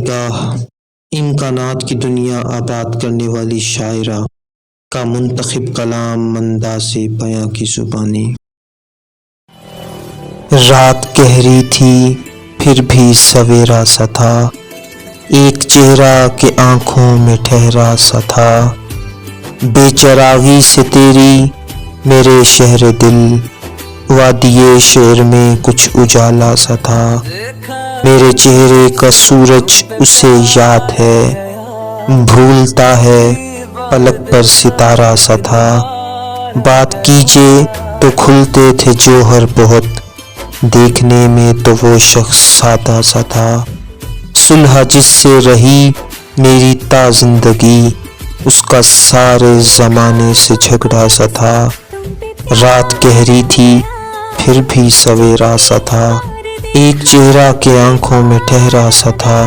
निगाह, इम्कानात की दुनिया आबाद करने वाली शायरा का मुंतखब कलाम अंदाज़े बयां की ज़ुबानी। रात गहरी थी फिर भी सवेरा सा था, एक चेहरा के आँखों में ठहरा सा था। बेचरागी से तेरी मेरे शहर दिल, वादिये शेर में कुछ उजाला सा था। मेरे चेहरे का सूरज उसे याद है, भूलता है पलक पर सितारा सा था। बात कीजिए तो खुलते थे जौहर बहुत, देखने में तो वो शख्स सादा सा था। सुलह जिससे रही मेरी ता जिंदगी, उसका सारे ज़माने से झगड़ा सा था। रात गहरी थी फिर भी सवेरा सा था, एक चेहरा के आँखों में ठहरा सा था।